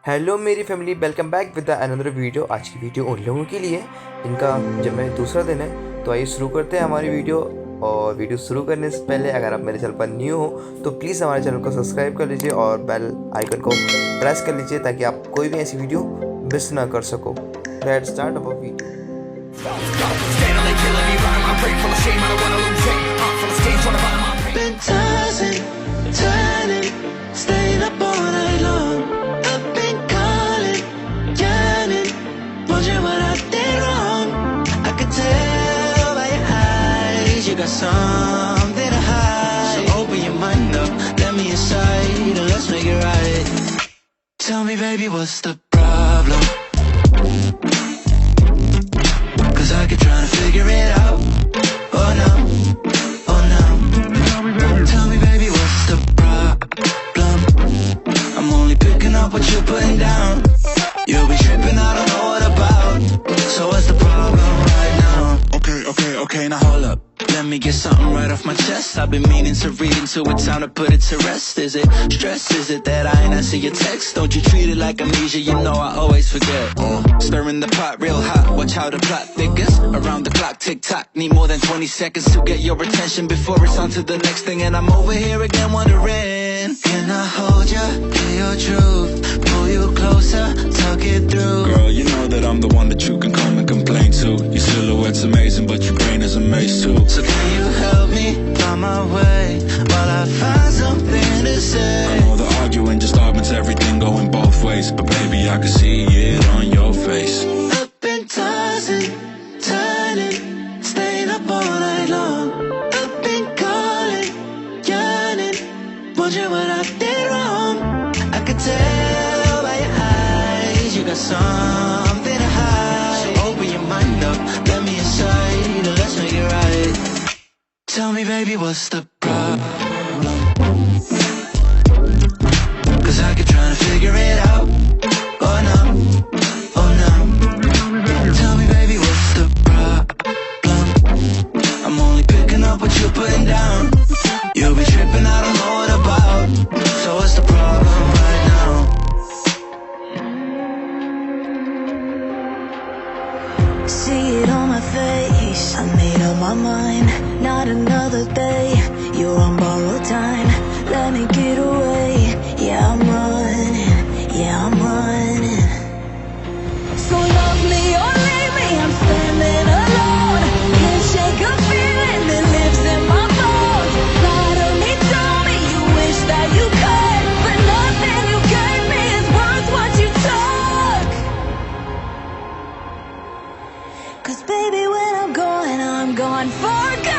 Hello मेरी family, welcome back with another video. आज की वीडियो उन लोगों के लिए जिनका जब मैं दूसरा दिन है। तो आइए शुरू करते हैं हमारी वीडियो। और वीडियो शुरू करने से पहले अगर आप मेरे चैनल पर न्यू हो तो प्लीज़ हमारे चैनल को सब्सक्राइब कर लीजिए और बेल आइकन को प्रेस कर लीजिए ताकि आप कोई भी ऐसी वीडियो मिस ना कर सको। Let's start our video. Something to hide. So open your mind up, let me inside, and let's make it right. Tell me, baby, what's the problem? 'Cause I keep trying to figure it out. Oh no, oh no. Tell me, baby, what's the problem? I'm only picking up what you're putting down. You'll be tripping, I don't know what about. So what's the problem right now? Okay, now hold up. Let me get something right off my chest. I've been meaning to read into it, time to put it to rest. Is it stress? Is it that I ain't answer your text? Don't you treat it like amnesia, you know I always forget. Stirring the pot real hot, watch how the plot thickens. Around the clock, tick tock, need more than 20 seconds to get your attention before it's on to the next thing. And I'm over here again wondering, can I hold ya, hear your truth, pull you closer, talk it through. Girl, you know that I'm the one that you can come and complain to. Your silhouette's amazing, but your brain is a maze too. So can you help me find my way while I find something to say? I know the arguing just augments everything going both ways, but baby, I can see it on your face. I've been tossing, turning, staying up all night long. I've been calling, yearning, wondering what I did wrong. I could tell by your eyes you got something to hide. So open your mind up, let me inside, and let's make it right. Tell me, baby, what's the problem? 'Cause I keep trying to figure it out. Oh no, oh no. Tell me, baby, what's the problem? I'm only picking up what you're putting down. You'll be tripping, I don't know what about. So what's the problem right now? See it on my face, I made up my mind. Not another day, you're on borrowed time. Let me get away, yeah I'm running. So love me or leave me, I'm standing alone. Can't shake a feeling that lives in my bones. Lie to me, tell me you wish that you could, but nothing you gave me is worth what you took. 'Cause baby, when I'm gone for good.